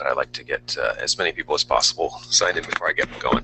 but I'd like to get as many people as possible signed in before I get going.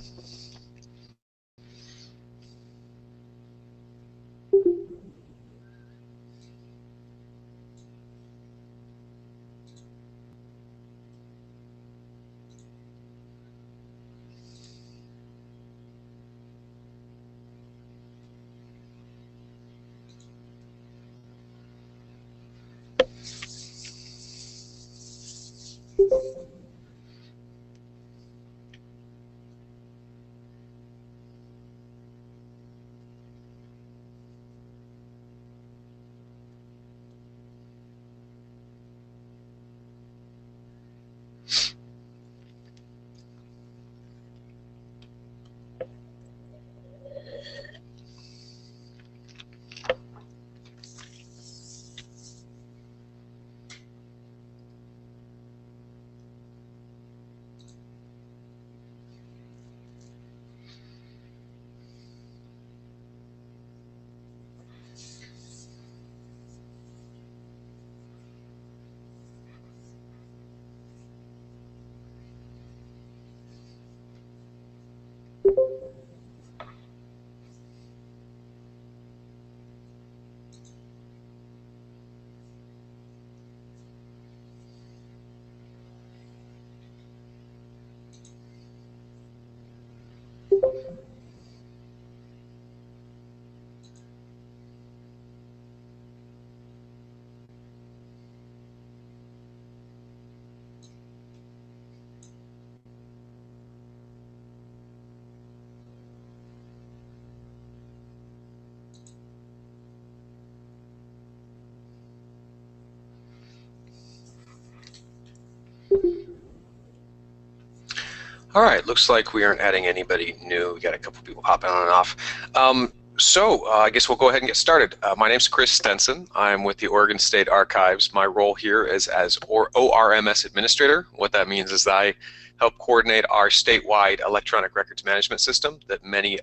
All right, looks like we aren't adding anybody new. We got a couple people hopping on and off. I guess we'll go ahead and get started. My name's Chris Stenson. I'm with the Oregon State Archives. My role here is as ORMS Administrator. What that means is that I help coordinate our statewide electronic records management system that many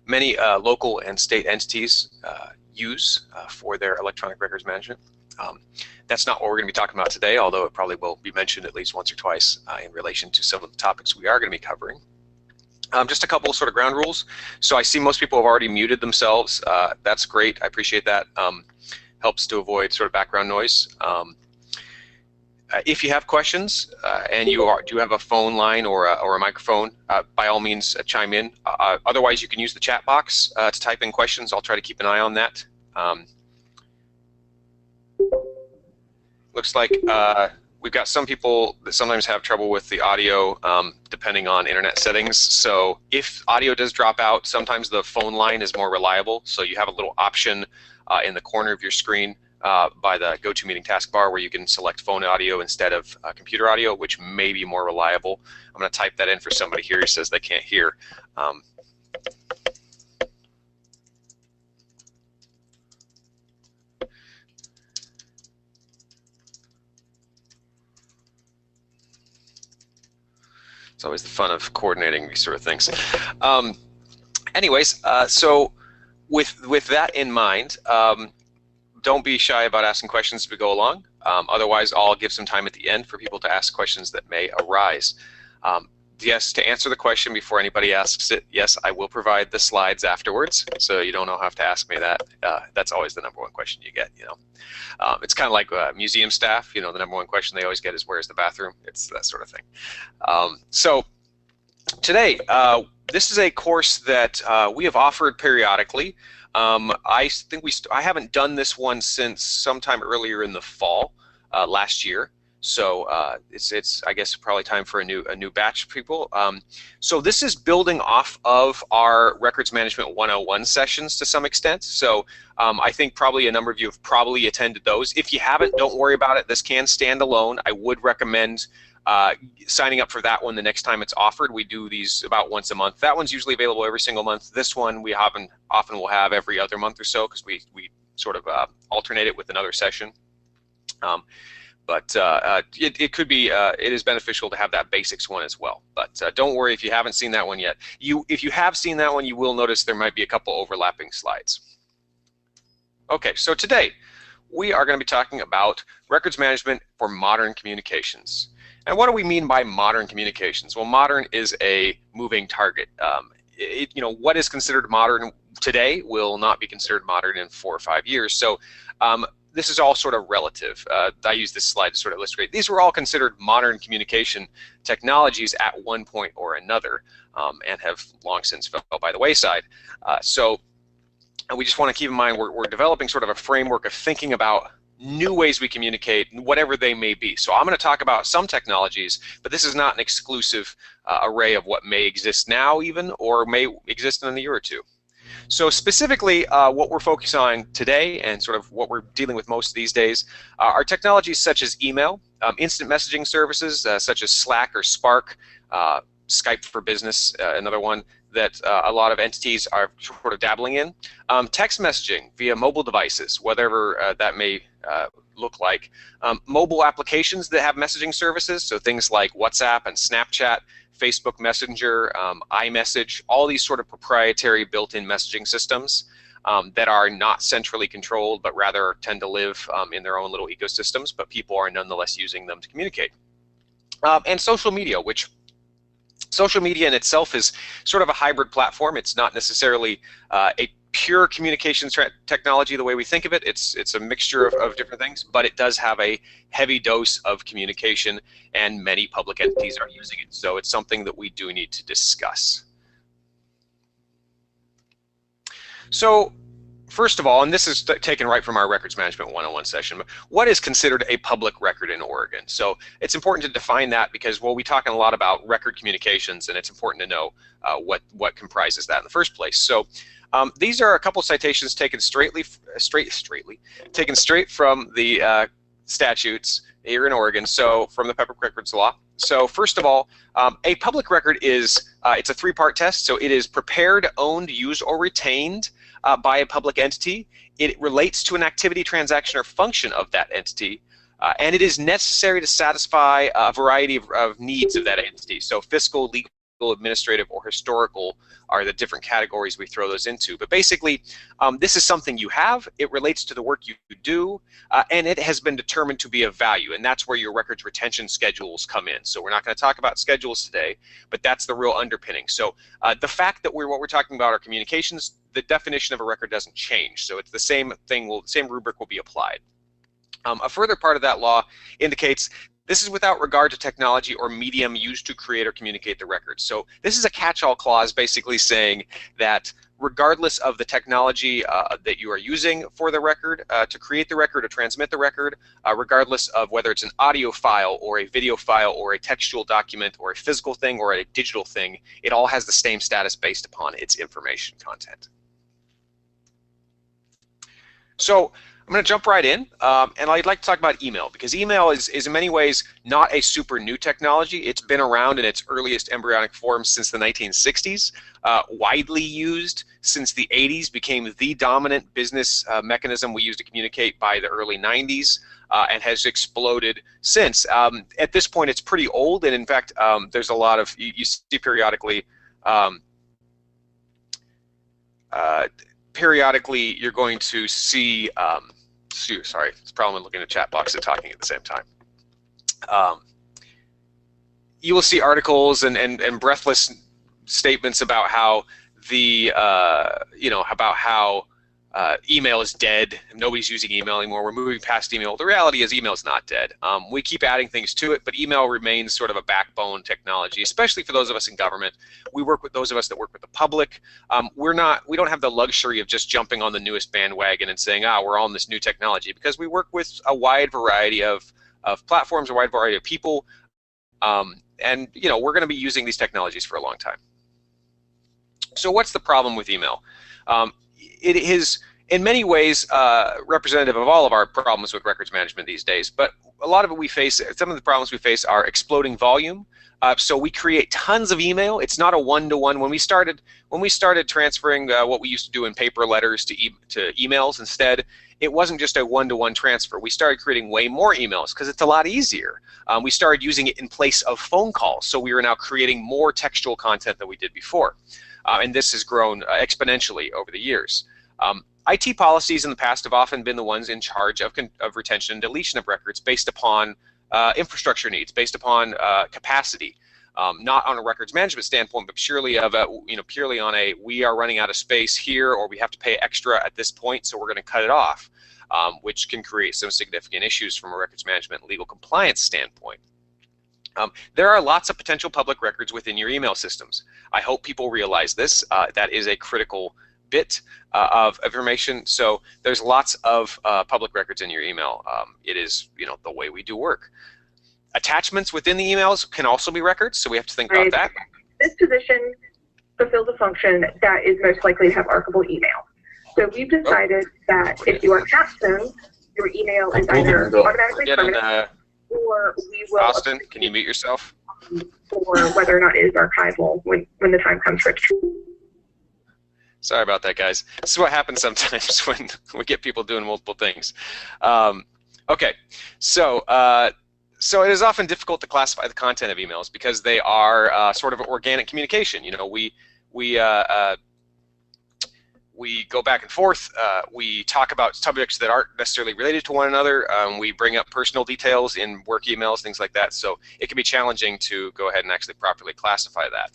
local and state entities use for their electronic records management. That's not what we're going to be talking about today, although it probably will be mentioned at least once or twice in relation to some of the topics we are going to be covering. Just a couple of sort of ground rules. So I see most people have already muted themselves. That's great. I appreciate that. Helps to avoid sort of background noise. If you have questions and you do have a phone line or a microphone, by all means chime in. Otherwise, you can use the chat box to type in questions. I'll try to keep an eye on that. Looks like we've got some people that sometimes have trouble with the audio depending on internet settings. So if audio does drop out, sometimes the phone line is more reliable. So you have a little option in the corner of your screen by the GoToMeeting taskbar where you can select phone audio instead of computer audio, which may be more reliable. I'm going to type that in for somebody here who says they can't hear. It's always the fun of coordinating these sort of things. So with that in mind, don't be shy about asking questions as we go along. Otherwise, I'll give some time at the end for people to ask questions that may arise. Yes, to answer the question before anybody asks it, yes, I will provide the slides afterwards, so you don't have to ask me that. That's always the #1 question you get, It's kind of like museum staff, the #1 question they always get is, where's the bathroom? It's that sort of thing. So today, this is a course that we have offered periodically. I think I haven't done this one since sometime earlier in the fall last year. So it's I guess probably time for a new batch of people. So this is building off of our Records Management 101 sessions to some extent. So I think probably a number of you have probably attended those. If you haven't, don't worry about it. This can stand alone. I would recommend signing up for that one the next time it's offered. We do these about once a month. That one's usually available every single month. This one we often will have every other month or so because we sort of alternate it with another session. But it could be, it is beneficial to have that basics one as well. But don't worry if you haven't seen that one yet. If you have seen that one, you will notice there might be a couple overlapping slides. Okay, so today we are going to be talking about records management for modern communications. And what do we mean by modern communications? Well, modern is a moving target. What is considered modern today will not be considered modern in 4 or 5 years. So this is all sort of relative. I use this slide to sort of illustrate. These were all considered modern communication technologies at one point or another, and have long since fell by the wayside. And we just want to keep in mind we're developing sort of a framework of thinking about new ways we communicate, whatever they may be. So I'm going to talk about some technologies, but this is not an exclusive array of what may exist now even, or may exist in a year or two. So specifically, what we're focusing on today and sort of what we're dealing with most these days are technologies such as email, instant messaging services such as Slack or Spark, Skype for Business, another one that a lot of entities are sort of dabbling in, text messaging via mobile devices, whatever that may look like, mobile applications that have messaging services, so things like WhatsApp and Snapchat, Facebook Messenger, iMessage, all these sort of proprietary built-in messaging systems that are not centrally controlled, but rather tend to live in their own little ecosystems, but people are nonetheless using them to communicate. And social media, which social media in itself is sort of a hybrid platform. It's not necessarily a pure communications technology the way we think of it. It's a mixture of different things, but it does have a heavy dose of communication, and many public entities are using it. So it's something that we do need to discuss. So first of all, and this is taken right from our Records Management 101 session, what is considered a public record in Oregon? So it's important to define that because we'll be talking a lot about record communications, and it's important to know what comprises that in the first place. So these are a couple citations taken straight from the statutes here in Oregon, so from the Public Records Law. So first of all, a public record is, it's a three-part test, so it is prepared, owned, used, or retained by a public entity. It relates to an activity, transaction, or function of that entity, and it is necessary to satisfy a variety of needs of that entity. So fiscal, legal, administrative, or historical are the different categories we throw those into. But basically, this is something you have, it relates to the work you do, and it has been determined to be of value, and that's where your records retention schedules come in. So we're not going to talk about schedules today, but that's the real underpinning. So the fact that what we're talking about are communications, the definition of a record doesn't change. So it's the same thing, the same rubric will be applied. A further part of that law indicates this is without regard to technology or medium used to create or communicate the record. So this is a catch-all clause basically saying that regardless of the technology that you are using for the record, to create the record or transmit the record, regardless of whether it's an audio file or a video file or a textual document or a physical thing or a digital thing, it all has the same status based upon its information content. So I'm going to jump right in, and I'd like to talk about email, because email is in many ways not a super new technology. It's been around in its earliest embryonic form since the 1960s, widely used since the 80s, became the dominant business mechanism we use to communicate by the early 90s, and has exploded since. At this point, it's pretty old, and in fact, there's a lot of, you see periodically, you're going to see, sorry, it's a problem with looking at chat box and talking at the same time. You will see articles and breathless statements about how the, about how email is dead, nobody's using email anymore, we're moving past email. The reality is email is not dead. We keep adding things to it, but email remains sort of a backbone technology, especially for those of us in government. We work with those of us that work with the public. We don't have the luxury of just jumping on the newest bandwagon and saying, we're on this new technology, because we work with a wide variety of platforms, a wide variety of people, and we're going to be using these technologies for a long time. So what's the problem with email? It is in many ways representative of all of our problems with records management these days, but a lot of it we face, some of the problems we face are exploding volume. So we create tons of email. It's not a one-to-one. When we started transferring what we used to do in paper letters to emails instead, it wasn't just a one-to-one transfer. We started creating way more emails because it's a lot easier. We started using it in place of phone calls, so we are now creating more textual content than we did before. And this has grown exponentially over the years. IT policies in the past have often been the ones in charge of retention and deletion of records based upon infrastructure needs, based upon capacity. Not on a records management standpoint, but purely purely on a, we are running out of space here, or we have to pay extra at this point, so we're going to cut it off, which can create some significant issues from a records management and legal compliance standpoint. There are lots of potential public records within your email systems. I hope people realize this. That is a critical bit of information. So there's lots of public records in your email. It is, the way we do work. Attachments within the emails can also be records, so we have to think about that. This position fulfills a function that is most likely to have archivable email. So we've decided that if you are Capstone, your email is either automatically permanent, or we will. Austin, can you mute yourself? Or whether or not it is archival when the time comes for it. Sorry about that, guys. This is what happens sometimes when we get people doing multiple things. Okay, so it is often difficult to classify the content of emails because they are sort of an organic communication. We go back and forth. We talk about subjects that aren't necessarily related to one another. We bring up personal details in work emails, things like that. So it can be challenging to go ahead and actually properly classify that.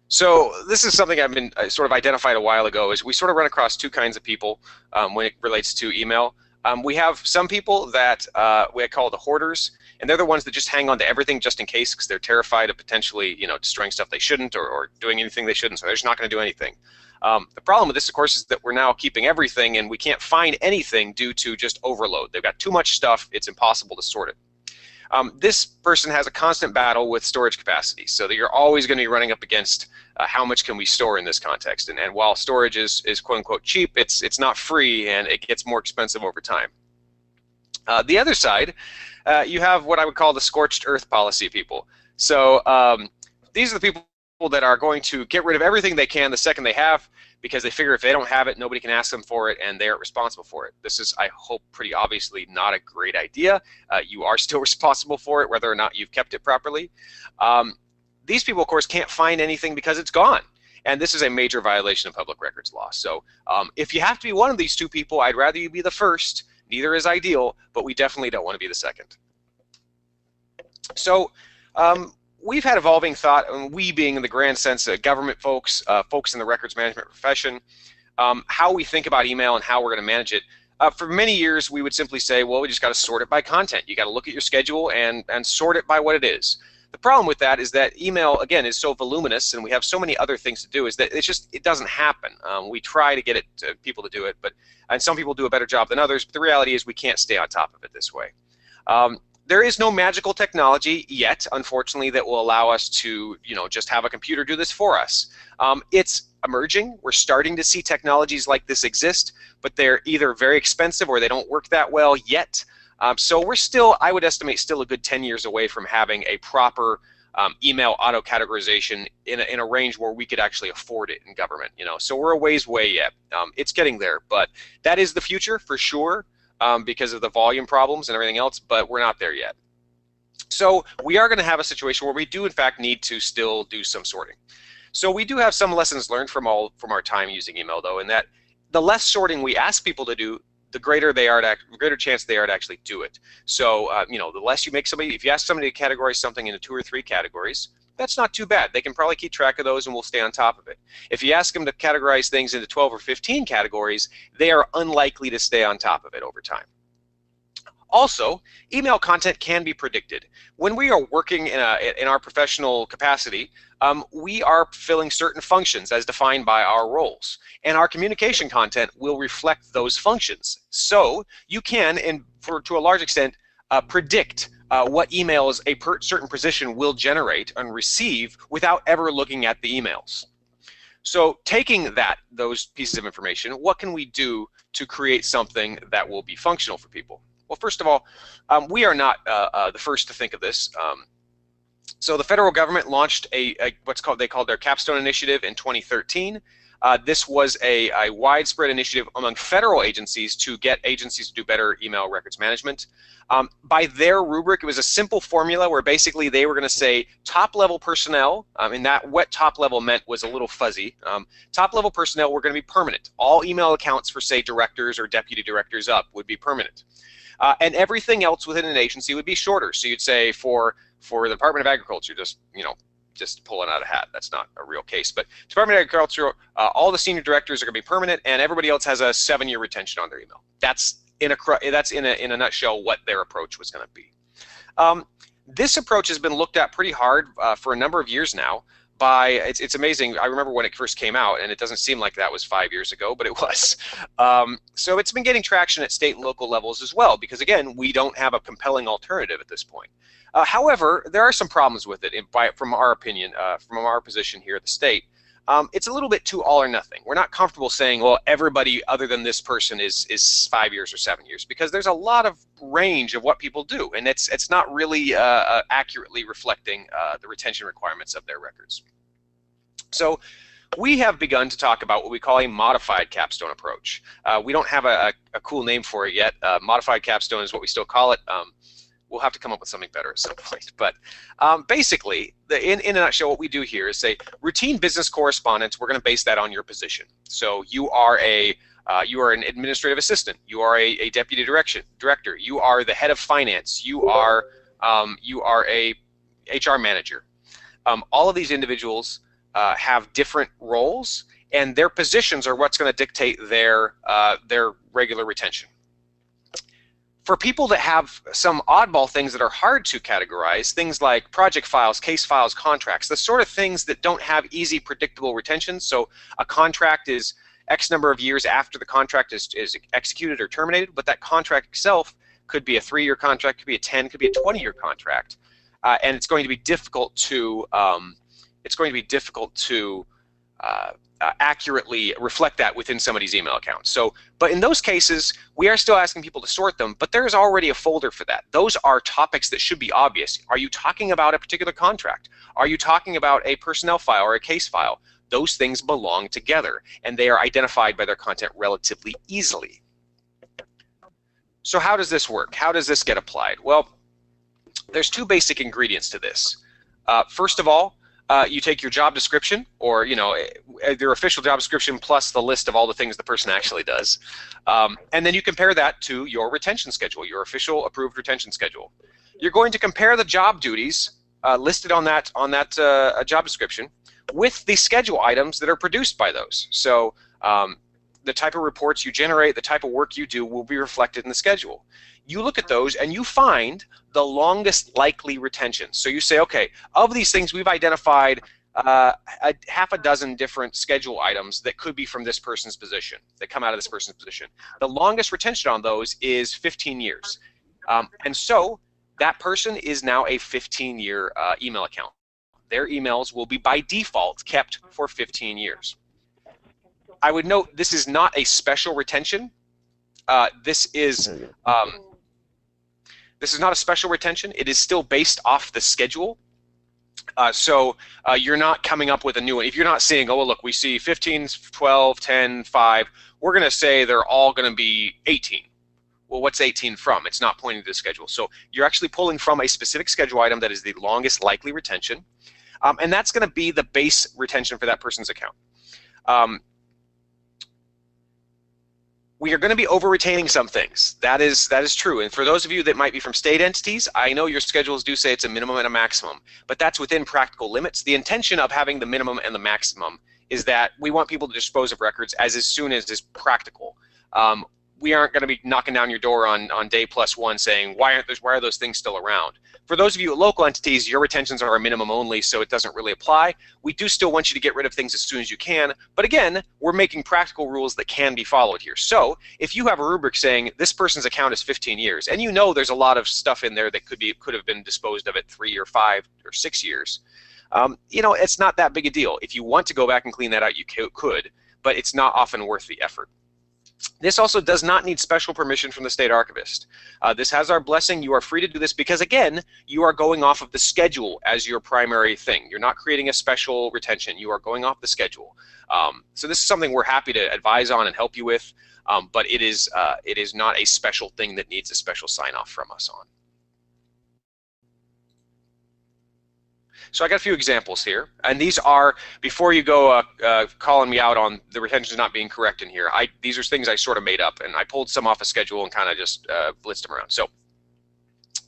So this is something I've been sort of identified a while ago, is we sort of run across two kinds of people when it relates to email. We have some people that we call the hoarders, and they're the ones that just hang on to everything just in case, because they're terrified of potentially, destroying stuff they shouldn't, or doing anything they shouldn't, so they're just not going to do anything. The problem with this, of course, is that we're now keeping everything, and we can't find anything due to just overload. They've got too much stuff, it's impossible to sort it. This person has a constant battle with storage capacity, so that you're always going to be running up against how much can we store in this context. And while storage is quote-unquote cheap, it's not free, and it gets more expensive over time. The other side, you have what I would call the scorched earth policy people. So these are the people that are going to get rid of everything they can the second they have, because they figure if they don't have it, nobody can ask them for it, and they aren't responsible for it. This is, I hope, pretty obviously not a great idea. You are still responsible for it, whether or not you've kept it properly. These people, of course, can't find anything because it's gone. And this is a major violation of public records law. So if you have to be one of these two people, I'd rather you be the first. Neither is ideal, but we definitely don't want to be the second. So we've had evolving thought, and we being in the grand sense of government folks, folks in the records management profession, how we think about email and how we're going to manage it. For many years, we would simply say, well, we just got to sort it by content. You got to look at your schedule and sort it by what it is. The problem with that is that email, again, is so voluminous, and we have so many other things to do, is that it doesn't happen. We try to get it to people to do it, and some people do a better job than others, but the reality is we can't stay on top of it this way. There is no magical technology yet, unfortunately, that will allow us to, just have a computer do this for us. It's emerging. We're starting to see technologies like this exist, but they're either very expensive or they don't work that well yet. So we're still, I would estimate, still a good 10 years away from having a proper email auto-categorization in a range where we could actually afford it in government. So we're a ways away yet. It's getting there, but that is the future for sure. Because of the volume problems and everything else, but we're not there yet. So we are going to have a situation where we do, in fact, need to still do some sorting. So we do have some lessons learned from our time using email, though, in that the less sorting we ask people to do, the greater chance they are to actually do it. So the less you make somebody, if you ask somebody to categorize something into 2 or 3 categories, that's not too bad. They can probably keep track of those and we'll stay on top of it. If you ask them to categorize things into 12 or 15 categories, they are unlikely to stay on top of it over time. Also, email content can be predicted. When we are working in our professional capacity, we are filling certain functions as defined by our roles. And our communication content will reflect those functions. So you can, to a large extent, predict what emails a certain position will generate and receive without ever looking at the emails. So taking those pieces of information, what can we do to create something that will be functional for people? Well, first of all, we are not the first to think of this. So the federal government launched they called their Capstone Initiative in 2013. This was a widespread initiative among federal agencies to get agencies to do better email records management. By their rubric, it was a simple formula where basically they were going to say top-level personnel, and that what top-level meant was a little fuzzy. Top-level personnel were going to be permanent. All email accounts for, say, directors or deputy directors up would be permanent. And everything else within an agency would be shorter. So you'd say for the Department of Agriculture, just pulling out a hat. That's not a real case. But Department of Agriculture, all the senior directors are going to be permanent, and everybody else has a 7-year retention on their email. That's in a nutshell what their approach was going to be. This approach has been looked at pretty hard for a number of years now. It's amazing. I remember when it first came out, and it doesn't seem like that was 5 years ago, but it was. So it's been getting traction at state and local levels as well, because again, we don't have a compelling alternative at this point. However, there are some problems with it, from our opinion, from our position here at the state. It's a little bit too all or nothing. We're not comfortable saying, well, everybody other than this person is 5 years or 7 years, because there's a lot of range of what people do, and it's not really accurately reflecting the retention requirements of their records. So we have begun to talk about what we call a modified capstone approach. We don't have a cool name for it yet. Modified capstone is what we still call it. We'll have to come up with something better at some point. But basically, in a nutshell, what we do here is say routine business correspondence. We're going to base that on your position. So you are an administrative assistant. You are a deputy director. You are the head of finance. You are a HR manager. All of these individuals have different roles, and their positions are what's going to dictate their regular retention. For people that have some oddball things that are hard to categorize, things like project files, case files, contracts, the sort of things that don't have easy, predictable retention. So a contract is X number of years after the contract is executed or terminated, but that contract itself could be a 3-year contract, could be a 10, could be a 20-year contract, and it's going to be difficult to accurately reflect that within somebody's email account. So, but in those cases, we are still asking people to sort them, but there's already a folder for that. Those are topics that should be obvious. Are you talking about a particular contract? Are you talking about a personnel file or a case file? Those things belong together, and they are identified by their content relatively easily. So how does this work? How does this get applied? Well, there's 2 basic ingredients to this. First of all, you take your job description, or their official job description plus the list of all the things the person actually does, and then you compare that to your retention schedule, your official approved retention schedule. You're going to compare the job duties listed on that job description with the schedule items that are produced by those. So the type of reports you generate, the type of work you do will be reflected in the schedule. You look at those and you find the longest likely retention. So you say, okay, of these things we've identified half a dozen different schedule items that could be from this person's position, that come out of this person's position. The longest retention on those is 15 years. And so that person is now a 15-year email account. Their emails will be by default kept for 15 years. I would note this is not a special retention. This is not a special retention. It is still based off the schedule. So you're not coming up with a new one. If you're not seeing, oh, well, look, we see 15, 12, 10, 5, we're going to say they're all going to be 18. Well, what's 18 from? It's not pointing to the schedule. So you're actually pulling from a specific schedule item that is the longest likely retention. And that's going to be the base retention for that person's account. We are going to be over-retaining some things. That is true. And for those of you that might be from state entities, I know your schedules do say it's a minimum and a maximum, but that's within practical limits. The intention of having the minimum and the maximum is that we want people to dispose of records as soon as is practical. We aren't going to be knocking down your door on day +1 saying, why are those things still around? For those of you at local entities, your retentions are a minimum only, so it doesn't really apply. We do still want you to get rid of things as soon as you can, but again, we're making practical rules that can be followed here. So if you have a rubric saying this person's account is 15 years, and you know there's a lot of stuff in there that could have been disposed of at 3 or 5 or 6 years, it's not that big a deal. If you want to go back and clean that out, you could, but it's not often worth the effort. This also does not need special permission from the state archivist. This has our blessing. You are free to do this because, again, you are going off of the schedule as your primary thing. You're not creating a special retention. You are going off the schedule. So this is something we're happy to advise on and help you with, but it is not a special thing that needs a special sign-off from us on. So I got a few examples here, and these are, before you go calling me out on the retentions not being correct in here, these are things I sort of made up, and I pulled some off a schedule and kind of just blitzed them around. So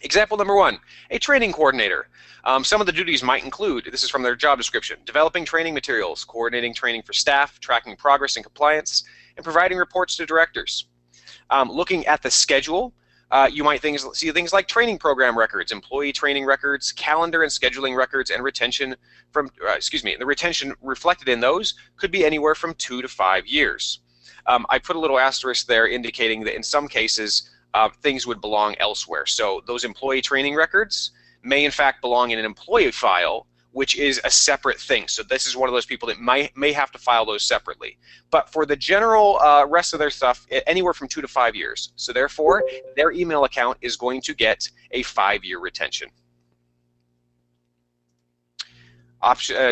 example number 1, a training coordinator. Some of the duties might include, this is from their job description, developing training materials, coordinating training for staff, tracking progress and compliance, and providing reports to directors. Looking at the schedule, you might see things like training program records, employee training records, calendar and scheduling records, and retention from, the retention reflected in those could be anywhere from 2 to 5 years. I put a little asterisk there indicating that in some cases things would belong elsewhere. So those employee training records may in fact belong in an employee file, which is a separate thing. So this is one of those people that may have to file those separately. But for the general rest of their stuff, anywhere from 2 to 5 years. So therefore, their email account is going to get a 5-year retention.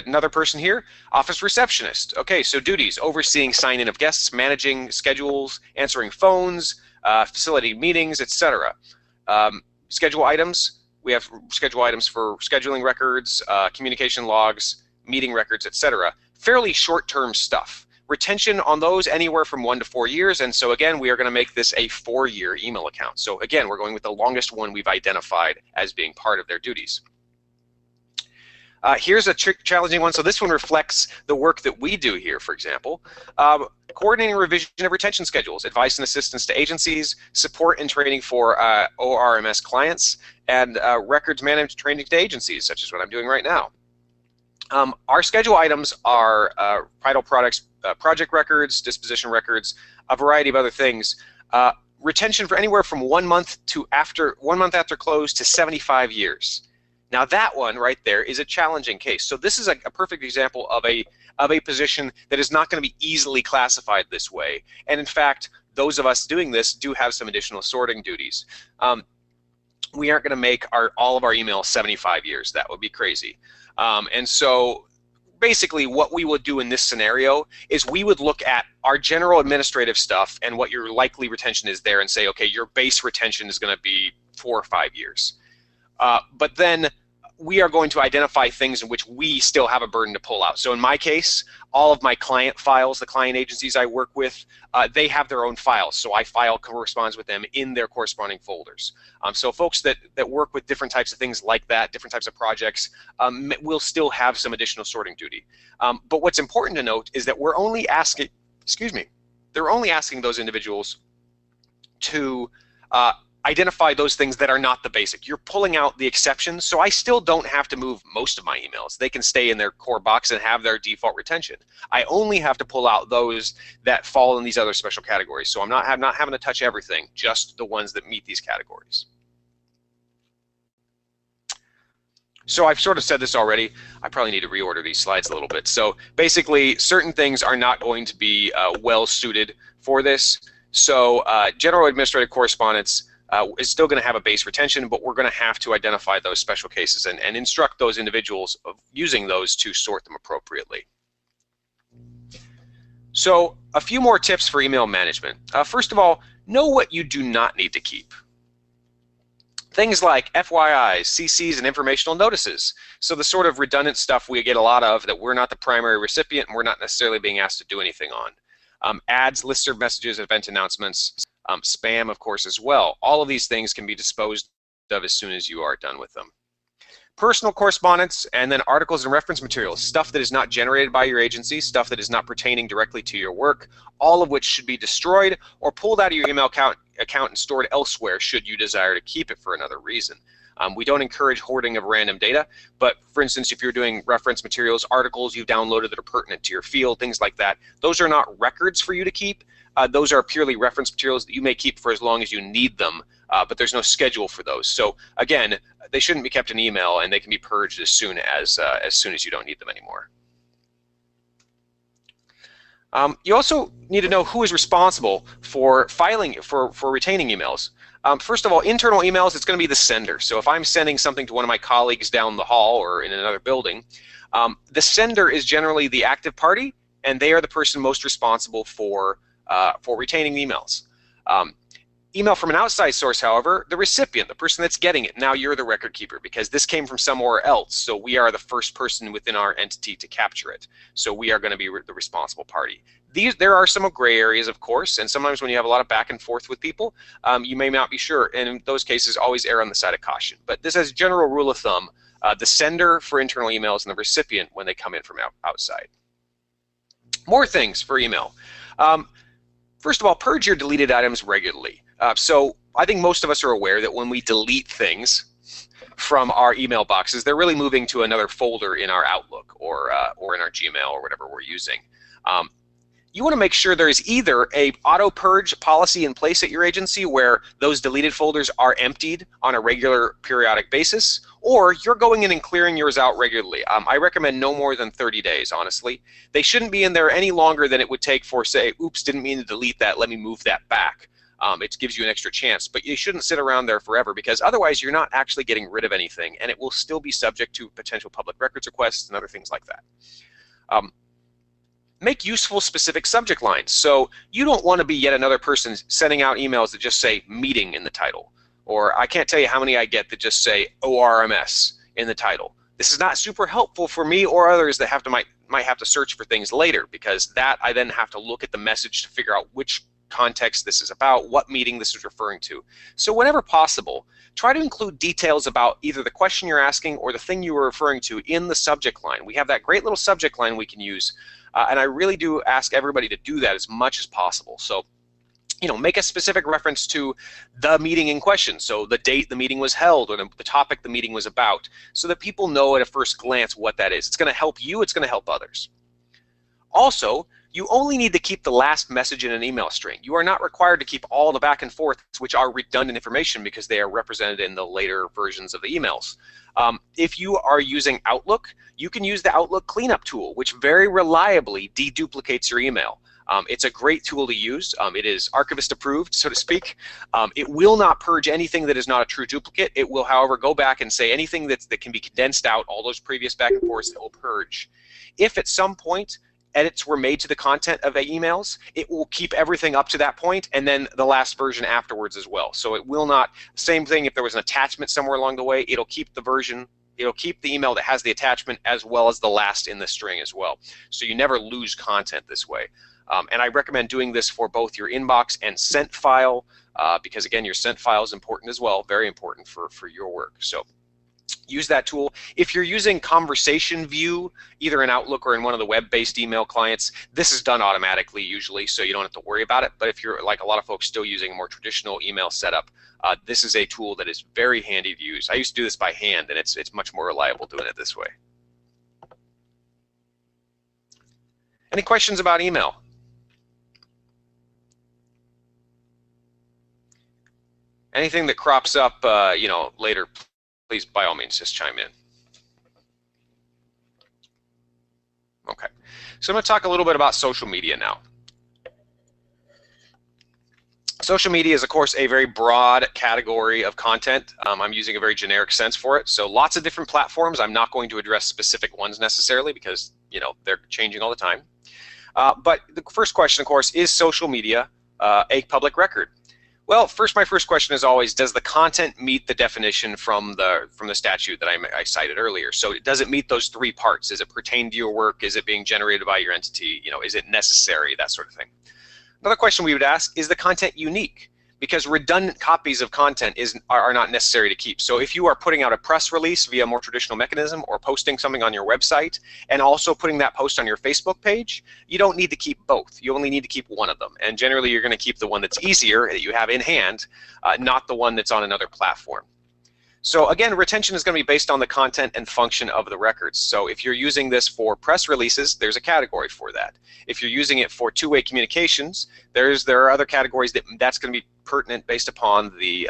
Another person here, office receptionist. Okay, so duties: overseeing sign-in of guests, managing schedules, answering phones, facility meetings, etc. Schedule items. We have schedule items for scheduling records, communication logs, meeting records, etc. Fairly short-term stuff. Retention on those anywhere from 1 to 4 years, and so again, we are going to make this a 4-year email account. So again, we're going with the longest one we've identified as being part of their duties. Here's a challenging one. So this one reflects the work that we do here, for example. Coordinating revision of retention schedules, advice and assistance to agencies, support and training for ORMS clients, and records management training to agencies, such as what I'm doing right now. Our schedule items are vital products, project records, disposition records, a variety of other things. Retention for anywhere from 1 month after close to 75 years. Now that one right there is a challenging case. So this is a perfect example of a position that is not going to be easily classified this way. And in fact, those of us doing this do have some additional sorting duties. We aren't going to make all of our emails 75 years. That would be crazy. And so basically what we would do in this scenario is we would look at our general administrative stuff and what your likely retention is there and say, okay, your base retention is going to be 4 or 5 years. But then we are going to identify things in which we still have a burden to pull out. So in my case, all of my client files, the client agencies I work with, they have their own files. So I file corresponds with them in their corresponding folders. So folks that work with different types of things like that, different types of projects, will still have some additional sorting duty. But what's important to note is that we're only asking, they're only asking those individuals to identify those things that are not the basic. You're pulling out the exceptions, so I still don't have to move most of my emails. They can stay in their core box and have their default retention. I only have to pull out those that fall in these other special categories. So I'm not having to touch everything, just the ones that meet these categories. So I've sort of said this already. I probably need to reorder these slides a little bit. So basically, certain things are not going to be well suited for this. So general administrative correspondence is still going to have a base retention, but we're going to have to identify those special cases and instruct those individuals of using those to sort them appropriately. So a few more tips for email management. First of all, know what you do not need to keep. Things like FYIs, CCs, and informational notices. So the sort of redundant stuff we get a lot of that we're not the primary recipient and we're not necessarily being asked to do anything on. Ads, listserv messages, event announcements, spam, of course, as well. All of these things can be disposed of as soon as you are done with them. Personal correspondence, and then articles and reference materials, stuff that is not generated by your agency, stuff that is not pertaining directly to your work, all of which should be destroyed or pulled out of your email account and stored elsewhere should you desire to keep it for another reason. We don't encourage hoarding of random data, but for instance, if you're doing reference materials, articles you've downloaded that are pertinent to your field, things like that, those are not records for you to keep. Those are purely reference materials that you may keep for as long as you need them, but there's no schedule for those. So again, they shouldn't be kept in email, and they can be purged as soon as you don't need them anymore. You also need to know who is responsible for retaining emails. First of all, internal emails, it's going to be the sender. So if I'm sending something to one of my colleagues down the hall or in another building, the sender is generally the active party, and they are the person most responsible for retaining emails. Email from an outside source, however, the recipient, the person that's getting it, now you're the record keeper because this came from somewhere else, so we are the first person within our entity to capture it. So we are going to be the responsible party. There are some gray areas, of course, and sometimes when you have a lot of back and forth with people, you may not be sure, and in those cases, always err on the side of caution. But this as a general rule of thumb, the sender for internal emails and the recipient when they come in from outside. More things for email. First of all, purge your deleted items regularly. So I think most of us are aware that when we delete things from our email boxes, they're really moving to another folder in our Outlook or in our Gmail or whatever we're using. You want to make sure there's either a auto purge policy in place at your agency where those deleted folders are emptied on a regular periodic basis, or you're going in and clearing yours out regularly. I recommend no more than 30 days, honestly. They shouldn't be in there any longer than it would take for, say, oops, didn't mean to delete that, let me move that back. It gives you an extra chance, but you shouldn't sit around there forever because otherwise you're not actually getting rid of anything and it will still be subject to potential public records requests and other things like that. Make useful specific subject lines. So you don't want to be yet another person sending out emails that just say meeting in the title. Or I can't tell you how many I get that just say ORMS in the title. This is not super helpful for me or others that might have to search for things later because that I then have to look at the message to figure out which context this is about, what meeting this is referring to. So whenever possible, try to include details about either the question you're asking or the thing you were referring to in the subject line. We have that great little subject line we can use, and I really do ask everybody to do that as much as possible. So, you know, make a specific reference to the meeting in question, so the date the meeting was held or the topic the meeting was about, so that people know at a first glance what that is. It's going to help you, it's going to help others. Also, you only need to keep the last message in an email string. You are not required to keep all the back and forth, which are redundant information because they are represented in the later versions of the emails. If you are using Outlook, you can use the Outlook cleanup tool, which very reliably deduplicates your email. It's a great tool to use. It is archivist approved, so to speak. It will not purge anything that is not a true duplicate. It will, however, go back and say anything that can be condensed out, all those previous back and forths, it will purge. If at some point edits were made to the content of the emails, it will keep everything up to that point and then the last version afterwards as well. So it will not, same thing if there was an attachment somewhere along the way, it'll keep the version, it'll keep the email that has the attachment as well as the last in the string as well. So you never lose content this way. And I recommend doing this for both your inbox and sent file because again, your sent file is important as well, very important for your work. So use that tool. If you're using Conversation View, either in Outlook or in one of the web-based email clients, this is done automatically usually, so you don't have to worry about it. But if you're like a lot of folks still using a more traditional email setup, this is a tool that is very handy to use. I used to do this by hand, and it's much more reliable doing it this way. Any questions about email? Anything that crops up, you know, later, please, by all means, just chime in. Okay, so I'm going to talk a little bit about social media now. Social media is, of course, a very broad category of content. I'm using a very generic sense for it. So lots of different platforms. I'm not going to address specific ones necessarily because, you know, they're changing all the time. But the first question, of course, is social media a public record? Well, my first question is always, does the content meet the definition from the statute that I cited earlier? So does it meet those three parts? Does it pertain to your work? Is it being generated by your entity? You know, is it necessary? That sort of thing. Another question we would ask, is the content unique? Because redundant copies of content are not necessary to keep. So if you are putting out a press release via a more traditional mechanism or posting something on your website and also putting that post on your Facebook page, you don't need to keep both. You only need to keep one of them. And generally you're going to keep the one that's easier, that you have in hand, not the one that's on another platform. So again, retention is going to be based on the content and function of the records. So if you're using this for press releases, there's a category for that. If you're using it for two-way communications, there are other categories that's going to be pertinent based upon the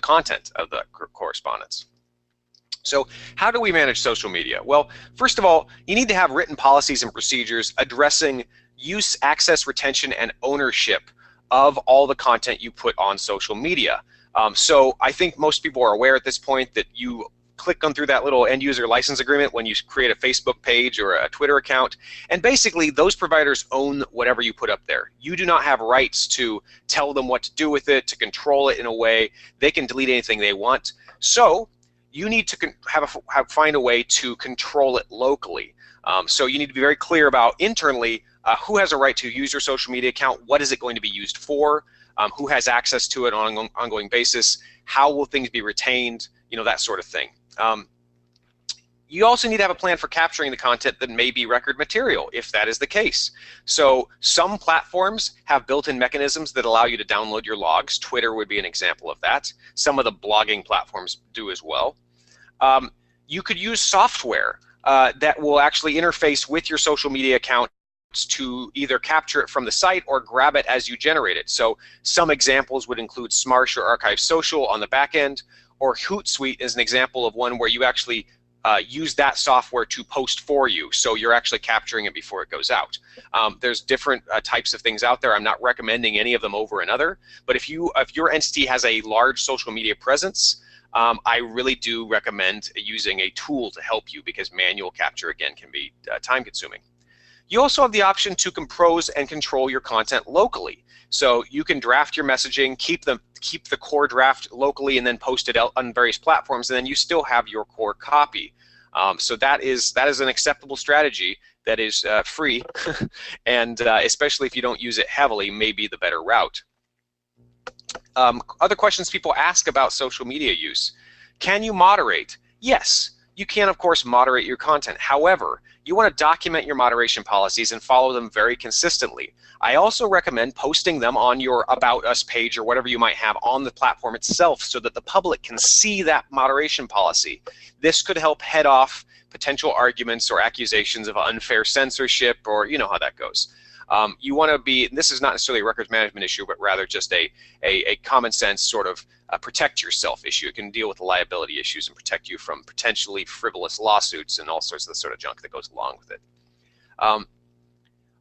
content of the correspondence. So how do we manage social media? Well, first of all, you need to have written policies and procedures addressing use, access, retention, and ownership of all the content you put on social media. So I think most people are aware at this point that you click on through that little end user license agreement when you create a Facebook page or a Twitter account, and basically those providers own whatever you put up there. You do not have rights to tell them what to do with it, to control it in a way. They can delete anything they want. So you need to find a way to control it locally. So you need to be very clear about internally who has a right to use your social media account, what is it going to be used for, who has access to it on an ongoing basis, how will things be retained, that sort of thing. You also need to have a plan for capturing the content that may be record material, if that is the case. So some platforms have built-in mechanisms that allow you to download your logs. Twitter would be an example of that. Some of the blogging platforms do as well. You could use software that will actually interface with your social media account to either capture it from the site or grab it as you generate it. So some examples would include Smarsh or Archive Social on the back end, or Hootsuite is an example of one where you actually use that software to post for you. So you're actually capturing it before it goes out. There's different types of things out there. I'm not recommending any of them over another, but if your entity has a large social media presence, I really do recommend using a tool to help you, because manual capture, again, can be time consuming. You also have the option to compose and control your content locally. So you can draft your messaging, keep the core draft locally, and then post it out on various platforms, and then you still have your core copy. So that is an acceptable strategy that is free, and especially if you don't use it heavily, may be the better route. Other questions people ask about social media use. Can you moderate? Yes, you can, of course, moderate your content. However, you want to document your moderation policies and follow them very consistently. I also recommend posting them on your About Us page or whatever you might have on the platform itself, so that the public can see that moderation policy. This could help head off potential arguments or accusations of unfair censorship, or you know how that goes. You want to be, this is not necessarily a records management issue, but rather just a common sense sort of protect yourself issue. It can deal with liability issues and protect you from potentially frivolous lawsuits and all sorts of the sort of junk that goes along with it.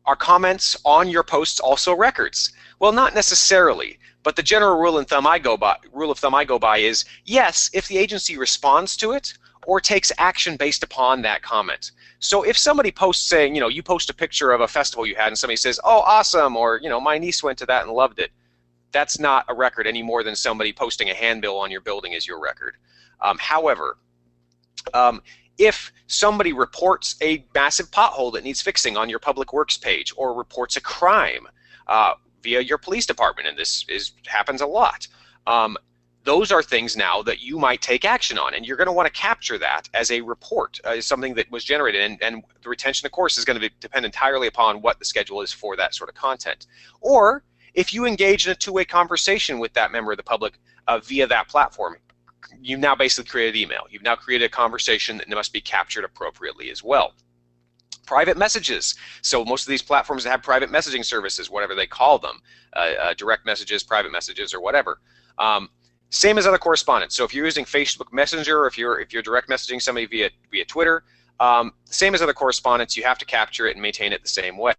Are comments on your posts also records? Well, not necessarily, but the general rule of thumb I go by is yes, if the agency responds to it or takes action based upon that comment. So if somebody posts saying, you post a picture of a festival you had and somebody says, oh, awesome, or, my niece went to that and loved it, that's not a record any more than somebody posting a handbill on your building is your record. However, if somebody reports a massive pothole that needs fixing on your public works page, or reports a crime via your police department, and this happens a lot, those are things now that you might take action on, and you're going to want to capture that as a report, something that was generated, and the retention, of course, is going to depend entirely upon what the schedule is for that sort of content. Or if you engage in a two-way conversation with that member of the public via that platform, you've now basically created email. You've now created a conversation that must be captured appropriately as well. Private messages. So most of these platforms have private messaging services, whatever they call them, direct messages, private messages, or whatever. Same as other correspondence. So if you're using Facebook Messenger, or if you're direct messaging somebody via Twitter, same as other correspondence, you have to capture it and maintain it the same way.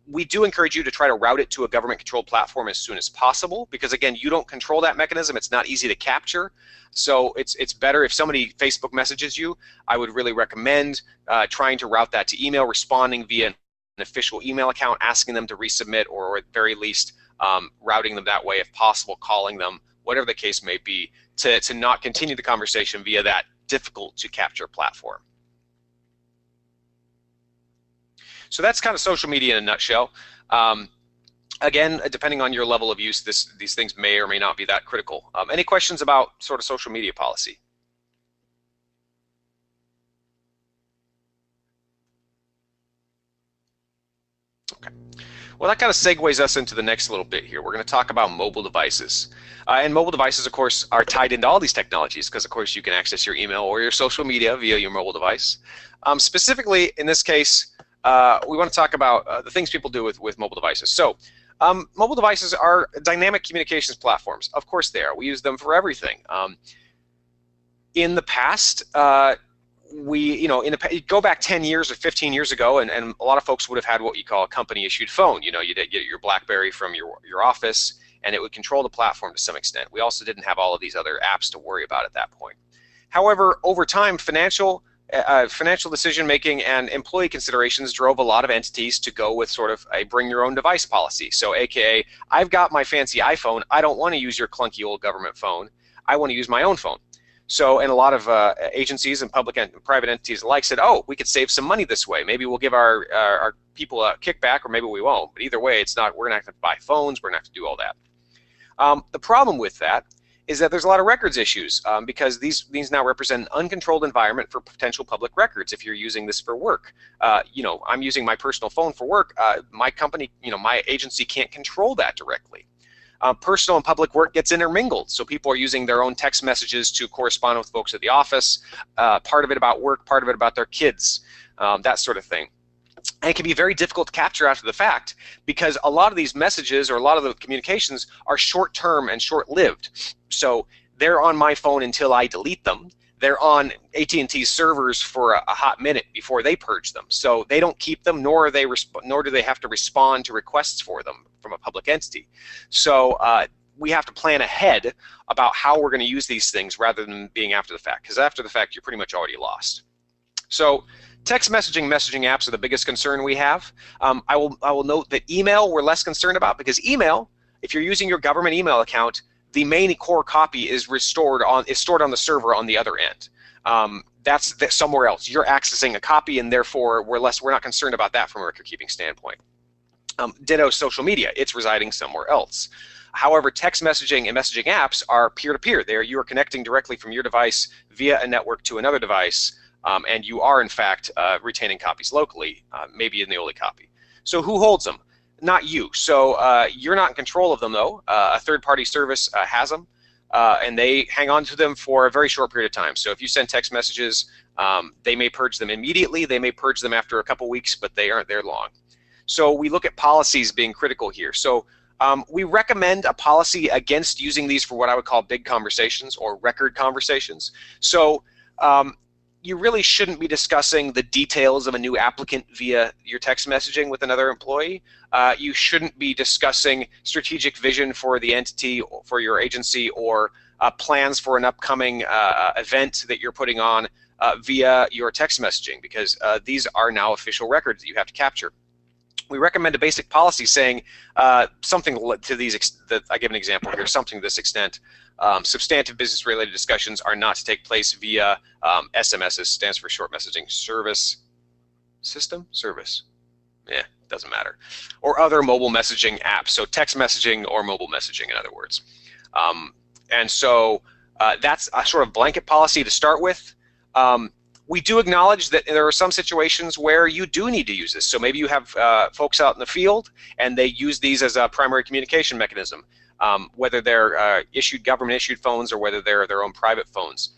We do encourage you to try to route it to a government-controlled platform as soon as possible, because again, you don't control that mechanism. It's not easy to capture. So it's better if somebody Facebook messages you. I would really recommend trying to route that to email, responding via an official email account, asking them to resubmit, or at very least routing them that way if possible, calling them, whatever the case may be, to not continue the conversation via that difficult to capture platform. So that's kind of social media in a nutshell. Again, depending on your level of use, these things may or may not be that critical. Any questions about sort of social media policy? Okay. Well, that kind of segues us into the next little bit here. We're going to talk about mobile devices. And mobile devices, of course, are tied into all these technologies because, of course, you can access your email or your social media via your mobile device. Specifically, in this case, we want to talk about the things people do with mobile devices. So mobile devices are dynamic communications platforms. Of course they are. We use them for everything. In the past, go back 10 years or 15 years ago, and a lot of folks would have had what you call a company-issued phone. You'd get your BlackBerry from your office, and it would control the platform to some extent. We also didn't have all of these other apps to worry about at that point. However, over time, financial decision-making and employee considerations drove a lot of entities to go with sort of a bring-your-own-device policy. So, AKA, I've got my fancy iPhone. I don't want to use your clunky old government phone. I want to use my own phone. So, and a lot of agencies and public and private entities alike said, oh, we could save some money this way. Maybe we'll give our people a kickback, or maybe we won't. But either way, we're going to have to buy phones. We're going to have to do all that. The problem with that is that there's a lot of records issues because these now represent an uncontrolled environment for potential public records if you're using this for work. I'm using my personal phone for work. My company, my agency can't control that directly. Personal and public work gets intermingled, so people are using their own text messages to correspond with folks at the office, part of it about work, part of it about their kids, that sort of thing. And it can be very difficult to capture after the fact because a lot of these messages or a lot of the communications are short-term and short-lived. So they're on my phone until I delete them. They're on AT&T's servers for a hot minute before they purge them. So they don't keep them, nor do they have to respond to requests for them from a public entity. So we have to plan ahead about how we're going to use these things rather than being after the fact, because after the fact, you're pretty much already lost. So text messaging apps are the biggest concern we have. I will note that email we're less concerned about, because email, if you're using your government email account, the main core copy is stored on the server on the other end. That's somewhere else. You're accessing a copy, and therefore we're not concerned about that from a record keeping standpoint. Ditto social media, it's residing somewhere else. However, text messaging and messaging apps are peer-to-peer. You are connecting directly from your device via a network to another device, and you are in fact retaining copies locally, maybe in the only copy. So who holds them? Not you. So you're not in control of them, though. A third-party service has them, and they hang on to them for a very short period of time. So if you send text messages, they may purge them immediately. They may purge them after a couple weeks, but they aren't there long. So we look at policies being critical here. So we recommend a policy against using these for what I would call big conversations or record conversations. So you really shouldn't be discussing the details of a new applicant via your text messaging with another employee. You shouldn't be discussing strategic vision for the entity, for your agency, or plans for an upcoming event that you're putting on via your text messaging, because these are now official records that you have to capture. We recommend a basic policy saying something to these, I give an example here, something to this extent. Substantive business-related discussions are not to take place via SMSs, stands for short messaging service system? Service. Yeah, doesn't matter. Or other mobile messaging apps, so text messaging or mobile messaging, in other words. And so that's a sort of blanket policy to start with. We do acknowledge that there are some situations where you do need to use this. So maybe you have folks out in the field and they use these as a primary communication mechanism, whether they're government-issued phones or whether they're their own private phones.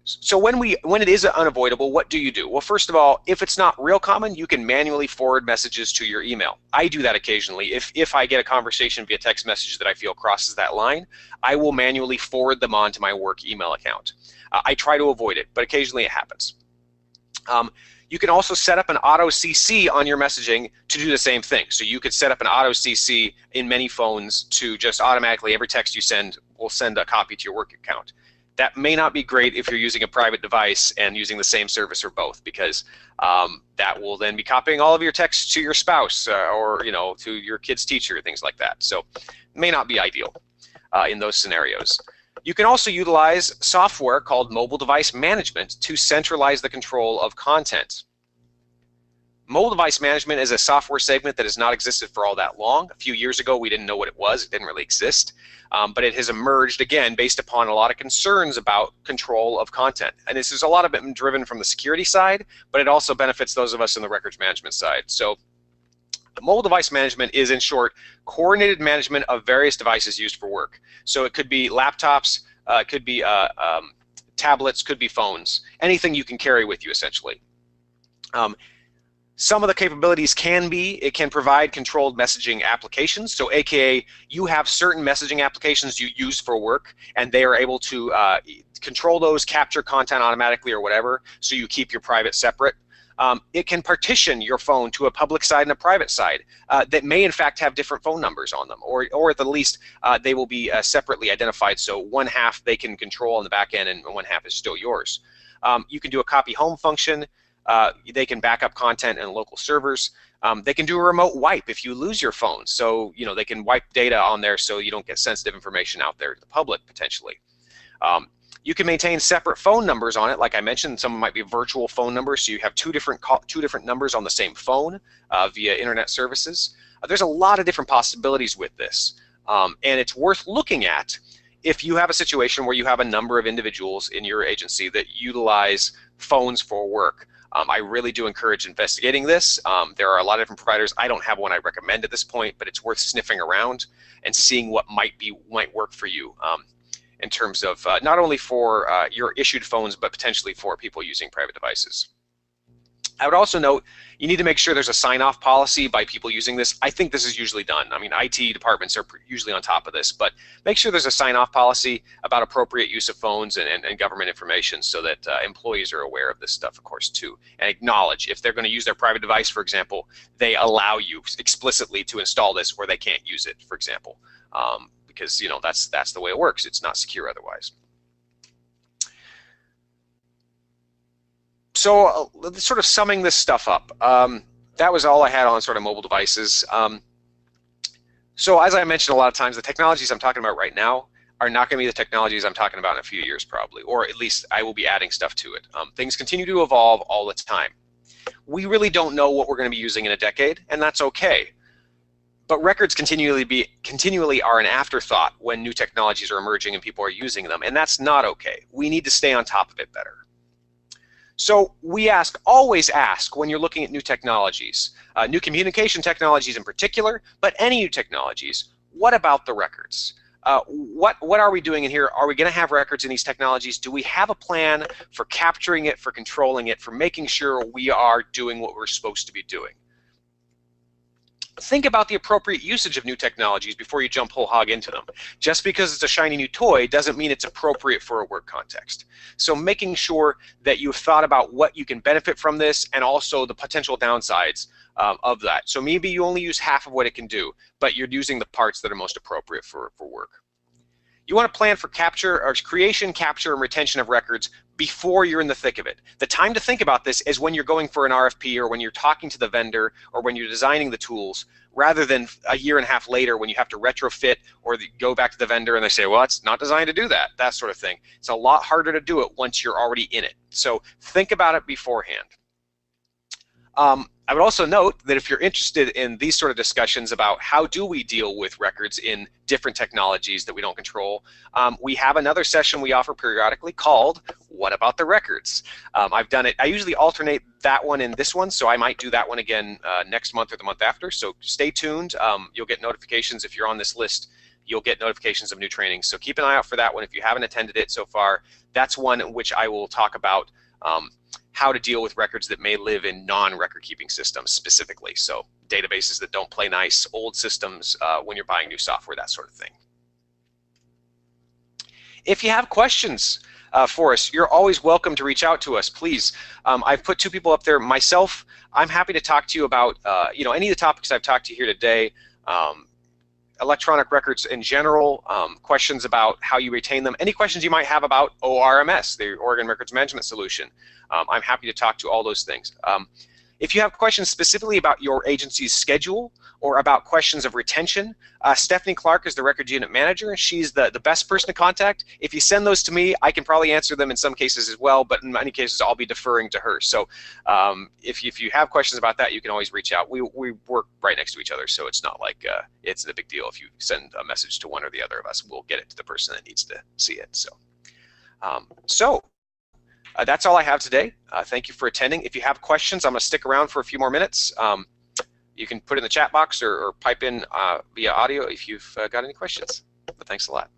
So when it is unavoidable, what do you do? Well, first of all, if it's not real common, you can manually forward messages to your email. I do that occasionally. If I get a conversation via text message that I feel crosses that line, I will manually forward them on to my work email account. I try to avoid it, but occasionally it happens. You can also set up an auto CC on your messaging to do the same thing. So you could set up an auto CC in many phones to just automatically, every text you send will send a copy to your work account. That may not be great if you're using a private device and using the same service or both, because that will then be copying all of your texts to your spouse or to your kid's teacher, things like that. So it may not be ideal in those scenarios. You can also utilize software called mobile device management to centralize the control of content. Mobile device management is a software segment that has not existed for all that long. A few years ago, we didn't know what it was. It didn't really exist. But it has emerged, again, based upon a lot of concerns about control of content. And this is a lot of it driven from the security side, but it also benefits those of us in the records management side. So mobile device management is, in short, coordinated management of various devices used for work. So it could be laptops, it could be tablets, could be phones, anything you can carry with you, essentially. Some of the capabilities it can provide controlled messaging applications. So AKA, you have certain messaging applications you use for work, and they are able to control those, capture content automatically or whatever, so you keep your private separate. It can partition your phone to a public side and a private side that may in fact have different phone numbers on them, or at the least they will be separately identified, so one half they can control on the back end and one half is still yours. You can do a copy home function. They can back up content in local servers. They can do a remote wipe if you lose your phone. So, you know, they can wipe data on there so you don't get sensitive information out there to the public potentially. You can maintain separate phone numbers on it. Like I mentioned, some might be virtual phone numbers, so you have two different numbers on the same phone via internet services. There's a lot of different possibilities with this, and it's worth looking at if you have a situation where you have a number of individuals in your agency that utilize phones for work. I really do encourage investigating this. There are a lot of different providers. I don't have one I recommend at this point, but it's worth sniffing around and seeing what might work for you in terms of not only for your issued phones, but potentially for people using private devices. I would also note you need to make sure there's a sign-off policy by people using this. I think this is usually done. I mean, IT departments are usually on top of this, but make sure there's a sign-off policy about appropriate use of phones and government information so that employees are aware of this stuff, of course, too, and acknowledge if they're going to use their private device, for example, they allow you explicitly to install this or they can't use it, for example, because, you know, that's the way it works. It's not secure otherwise. So sort of summing this stuff up, that was all I had on sort of mobile devices. So as I mentioned a lot of times, the technologies I'm talking about right now are not going to be the technologies I'm talking about in a few years probably, or at least I will be adding stuff to it. Things continue to evolve all the time. We really don't know what we're going to be using in a decade, and that's okay. But records continually are an afterthought when new technologies are emerging and people are using them, and that's not okay. We need to stay on top of it better. So we always ask when you're looking at new technologies, new communication technologies in particular, but any new technologies, what about the records? What are we doing in here? Are we going to have records in these technologies? Do we have a plan for capturing it, for controlling it, for making sure we are doing what we're supposed to be doing? Think about the appropriate usage of new technologies before you jump whole hog into them. Just because it's a shiny new toy doesn't mean it's appropriate for a work context. So making sure that you've thought about what you can benefit from this and also the potential downsides of that. So maybe you only use half of what it can do, but you're using the parts that are most appropriate for work. You want to plan for creation, capture, and retention of records before you're in the thick of it. The time to think about this is when you're going for an RFP or when you're talking to the vendor or when you're designing the tools, rather than a year and a half later when you have to retrofit or go back to the vendor and they say, well, it's not designed to do that, that sort of thing. It's a lot harder to do it once you're already in it. So think about it beforehand. I would also note that if you're interested in these sort of discussions about how do we deal with records in different technologies that we don't control, we have another session we offer periodically called What About the Records? I've done it, I usually alternate that one and this one, so I might do that one again next month or the month after, so stay tuned. You'll get notifications if you're on this list. You'll get notifications of new trainings, so keep an eye out for that one if you haven't attended it so far. That's one in which I will talk about how to deal with records that may live in non-record keeping systems specifically. So databases that don't play nice, old systems when you're buying new software, that sort of thing. If you have questions for us, you're always welcome to reach out to us, please. I've put two people up there. Myself, I'm happy to talk to you about any of the topics I've talked to you here today. Electronic records in general, questions about how you retain them, any questions you might have about ORMS, the Oregon Records Management Solution. I'm happy to talk to all those things. If you have questions specifically about your agency's schedule or about questions of retention, Stephanie Clark is the records unit manager. She's the best person to contact. If you send those to me, I can probably answer them in some cases as well, but in many cases I'll be deferring to her. So if you have questions about that, you can always reach out. We work right next to each other, so it's not like it's a big deal if you send a message to one or the other of us. We'll get it to the person that needs to see it. So that's all I have today. Thank you for attending. If you have questions, I'm going to stick around for a few more minutes. You can put it in the chat box or pipe in via audio if you've got any questions. But thanks a lot.